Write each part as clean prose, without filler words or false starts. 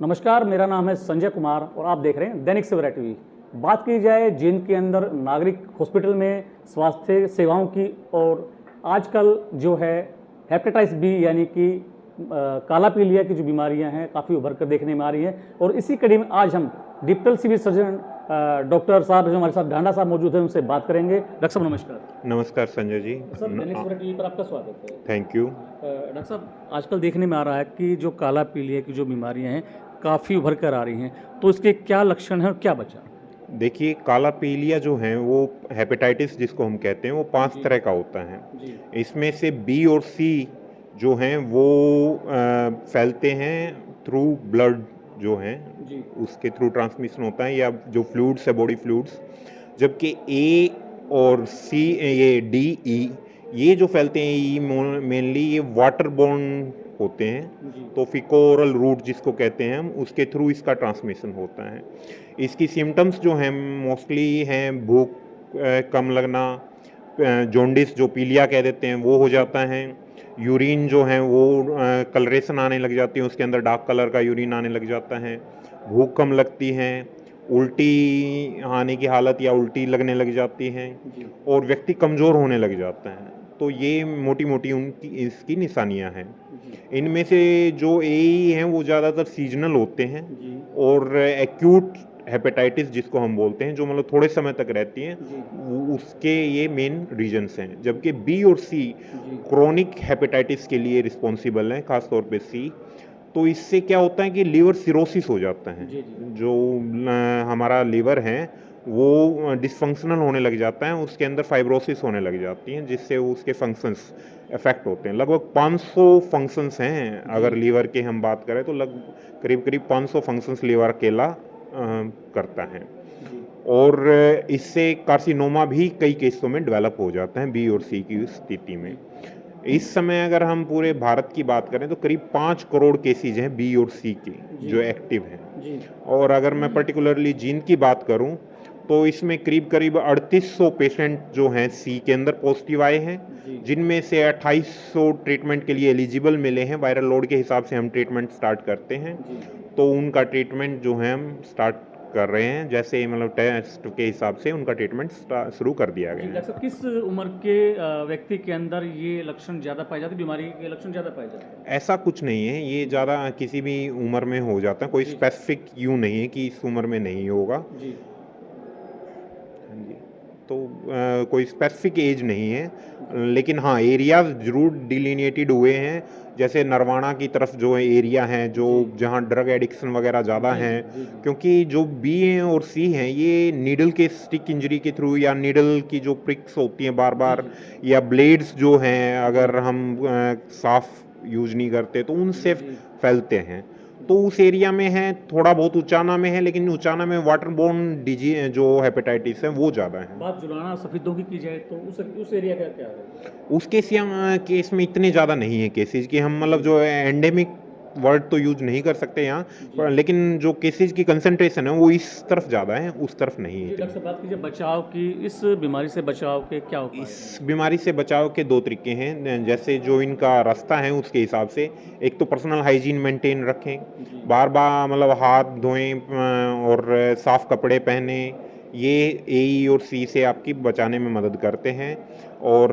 नमस्कार, मेरा नाम है संजय कुमार और आप देख रहे हैं दैनिक सवेरा टीवी। बात की जाए जींद के अंदर नागरिक हॉस्पिटल में स्वास्थ्य सेवाओं की, और आजकल जो है हेपेटाइटिस बी यानी कि काला पीलिया की जो बीमारियां हैं काफ़ी उभर कर देखने में आ रही हैं। और इसी कड़ी में आज हम डिप्टल सिविल सर्जन डॉक्टर साहब जो हमारे साथ ढांडा साहब मौजूद हैं, उनसे बात करेंगे। डॉक्टर साहब नमस्कार। नमस्कार संजय जी। सर, दैनिक सवेरा टीवी पर आपका स्वागत है। Thank you. डॉक्टर साहब, आजकल देखने में आ रहा है कि जो काला पीलिया की जो बीमारियां हैं काफ़ी उभर कर आ रही हैं, तो इसके क्या लक्षण हैं और क्या बचा? देखिए, काला पीलिया जो है वो हेपेटाइटिस जिसको हम कहते हैं वो 5 तरह का होता है। जी इसमें से बी और सी जो हैं वो फैलते हैं थ्रू ब्लड जो हैं जी उसके थ्रू ट्रांसमिशन होता है, या जो फ्लूइड्स है बॉडी फ्लूइड्स। जबकि ए और सी, ये डी ई, ये जो फैलते हैं ई मेनली ये वाटर बोर्न होते हैं। जी तो फिकोरल रूट जिसको कहते हैं हम, उसके थ्रू इसका ट्रांसमिशन होता है। इसकी सिम्टम्स जो हैं मोस्टली हैं भूख कम लगना, जॉन्डिस जो पीलिया कह देते हैं वो हो जाता है, यूरिन जो है वो कलरेशन आने लग जाती है, उसके अंदर डार्क कलर का यूरिन आने लग जाता है, भूख कम लगती है, उल्टी आने की हालत या उल्टी लगने लग जाती है, जी और व्यक्ति कमज़ोर होने लग जाता है। तो ये मोटी मोटी उनकी इसकी निशानियां हैं। जी इनमें से जो ए हैं वो ज़्यादातर सीजनल होते हैं, जी और एक्यूट हेपेटाइटिस जिसको हम बोलते हैं जो मतलब थोड़े समय तक रहती हैं, जी उसके ये मेन रीजन्स हैं। जबकि बी और सी जी क्रोनिक हेपेटाइटिस के लिए रिस्पॉन्सिबल हैं, खासतौर पे सी। तो इससे क्या होता है कि लीवर सिरोसिस हो जाता है। जी जी जो हमारा लीवर है वो डिसफंक्शनल होने लग जाता है, उसके अंदर फाइब्रोसिस होने लग जाती हैं, जिससे उसके फंक्शंस इफेक्ट होते हैं। लगभग 500 फंक्शंस हैं, अगर लीवर के हम बात करें तो करीब करीब 500 फंक्शंस लीवर अकेला करता है। जी और इससे कार्सिनोमा भी कई केसों में डेवलप हो जाता है बी और सी की स्थिति में। इस समय अगर हम पूरे भारत की बात करें तो करीब 5 करोड़ केसेज हैं बी और सी के जी जो एक्टिव हैं। जी और अगर मैं पर्टिकुलरली जींद की बात करूं तो इसमें करीब करीब 3800 पेशेंट जो हैं सी के अंदर पॉजिटिव आए हैं, जी जिनमें से 2800 ट्रीटमेंट के लिए एलिजिबल मिले हैं। वायरल लोड के हिसाब से हम ट्रीटमेंट स्टार्ट करते हैं, जी तो उनका ट्रीटमेंट जो है हम स्टार्ट कर रहे हैं। जैसे मतलब टेस्ट के हिसाब से उनका ट्रीटमेंट शुरू कर दिया जी। गया डॉक्टर है। साहब, किस उम्र के व्यक्ति के अंदर ये लक्षण ज़्यादा पाए जाते हैं, बीमारी के लक्षण ज़्यादा पाए जाते हैं? ऐसा कुछ नहीं है, ये ज़्यादा किसी भी उम्र में हो जाता है, कोई जी जी स्पेसिफिक यूँ नहीं है कि इस उम्र में नहीं होगा। जी हाँ जी। तो कोई स्पेसिफिक एज नहीं है, लेकिन हाँ एरियाज जरूर डिलिनिएटेड हुए हैं। जैसे नरवाना की तरफ जो एरिया है जो जी जहाँ ड्रग एडिक्शन वगैरह ज़्यादा जी हैं, जी जी क्योंकि जो बी हैं और सी हैं ये नीडल के स्टिक इंजरी के थ्रू, या नीडल की जो प्रिक्स होती हैं बार जी बार, जी या ब्लेड्स जो हैं जी अगर हम साफ यूज नहीं करते तो जी उनसे जी फैलते हैं। तो उस एरिया में है, थोड़ा बहुत उचाना में है, लेकिन उचाना में वाटर बोर्न डिजीज जो हेपेटाइटिस है वो ज़्यादा है। बात जुलाना सफेदों की जाए तो उस एरिया का क्या है? उसके केस में इतने ज़्यादा नहीं है केसेज कि हम मतलब जी जो एंडेमिक वर्ड तो यूज नहीं कर सकते यहाँ जी लेकिन जो केसेज की कंसंट्रेशन है वो इस तरफ ज़्यादा है, उस तरफ नहीं है जी। डॉक्टर इतनी। साहब, बात कीजिए बचाव की, इस बीमारी से बचाव के क्या उपाय हैं? इस बीमारी से बचाव के 2 तरीके हैं, जैसे जो इनका रास्ता है उसके हिसाब से। एक तो पर्सनल हाइजीन मेंटेन रखें, जी बार बार मतलब हाथ धोएं, और साफ कपड़े पहने। ये ए और सी से आपकी बचाने में मदद करते हैं। और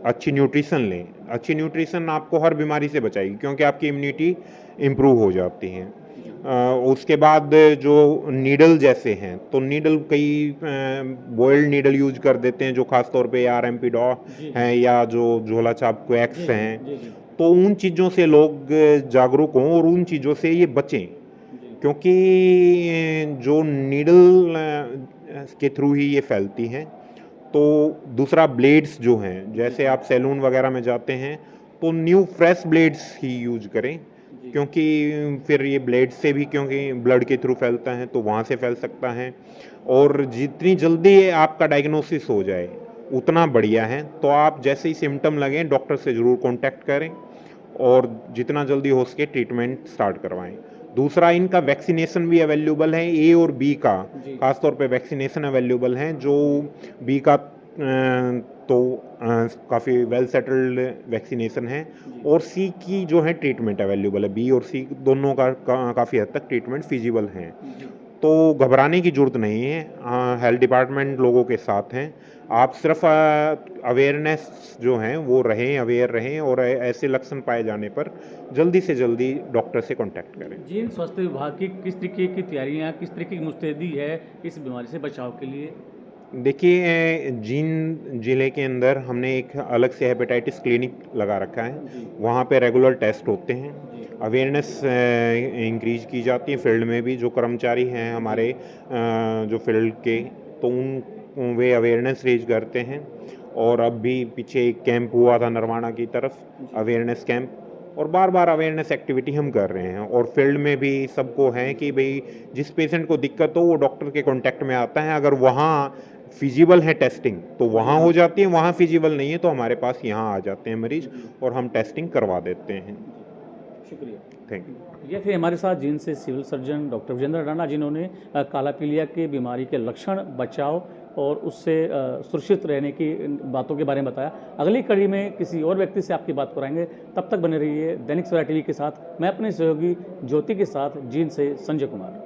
अच्छी न्यूट्रिशन लें। अच्छी न्यूट्रिशन आपको हर बीमारी से बचाएगी, क्योंकि आपकी इम्यूनिटी इम्प्रूव हो जाती है। जी उसके बाद जो नीडल जैसे हैं, तो नीडल कई बॉयल्ड नीडल यूज कर देते हैं, जो खास तौर पे आर एम पी डॉ जी जी हैं या जो झोला छाप जी क्वैक्स जी हैं। जी जी तो उन चीज़ों से लोग जागरूक हों और उन चीज़ों से ये बचें, जी क्योंकि जो नीडल के थ्रू ही ये फैलती हैं। तो दूसरा ब्लेड्स जो हैं, जी जैसे आप सैलून वगैरह में जाते हैं तो न्यू फ्रेश ब्लेड्स ही यूज करें, जी क्योंकि फिर ये ब्लेड से भी, क्योंकि ब्लड के थ्रू फैलता है तो वहाँ से फैल सकता है। और जितनी जल्दी आपका डायग्नोसिस हो जाए उतना बढ़िया है। तो आप जैसे ही सिम्टम लगें डॉक्टर से ज़रूर कांटेक्ट करें और जितना जल्दी हो सके ट्रीटमेंट स्टार्ट करवाएं। दूसरा, इनका वैक्सीनेशन भी अवेलेबल है, ए और बी का जी खास तौर पे वैक्सीनेशन अवेलेबल है। जो जी बी का तो काफ़ी वेल सेटल्ड वैक्सीनेशन है, और सी की जो है ट्रीटमेंट अवेलेबल है, बी और सी दोनों का काफ़ी हद तक ट्रीटमेंट फिजिबल हैं, तो घबराने की ज़रूरत नहीं है। हेल्थ डिपार्टमेंट लोगों के साथ हैं, आप सिर्फ अवेयरनेस जो है वो रहें, अवेयर रहें, और ऐसे लक्षण पाए जाने पर जल्दी से जल्दी डॉक्टर से कांटेक्ट करें। जीन स्वास्थ्य विभाग की किस तरीके की तैयारियां, किस तरीके की मुस्तैदी है इस बीमारी से बचाव के लिए? देखिए, जींद जिले के अंदर हमने एक अलग से हेपेटाइटिस क्लिनिक लगा रखा है, वहाँ पे रेगुलर टेस्ट होते हैं, अवेयरनेस इंक्रीज की जाती है फील्ड में भी। जो कर्मचारी हैं हमारे जो फील्ड के, तो उन वे अवेयरनेस रेज करते हैं। और अब भी पीछे एक कैंप हुआ था नरवाना की तरफ, अवेयरनेस कैंप, और बार बार अवेयरनेस एक्टिविटी हम कर रहे हैं। और फील्ड में भी सबको है कि भाई जिस पेशेंट को दिक्कत हो वो डॉक्टर के कांटेक्ट में आता है, अगर वहाँ फिजिबल है टेस्टिंग तो वहाँ हो जाती है, वहाँ फिजिबल नहीं है तो हमारे पास यहाँ आ जाते हैं मरीज, और हम टेस्टिंग करवा देते हैं। शुक्रिया। Thank you. ये थे हमारे साथ जींद से civil surgeon doctor Vijender Rana, जिन्होंने काला पीलिया की बीमारी के लक्षण, बचाव और उससे सुरक्षित रहने की बातों के बारे में बताया। अगली कड़ी में किसी और व्यक्ति से आपकी बात कराएंगे, तब तक बने रहिए दैनिक सवेरा टीवी के साथ। मैं अपने सहयोगी ज्योति के साथ जींद से संजय कुमार।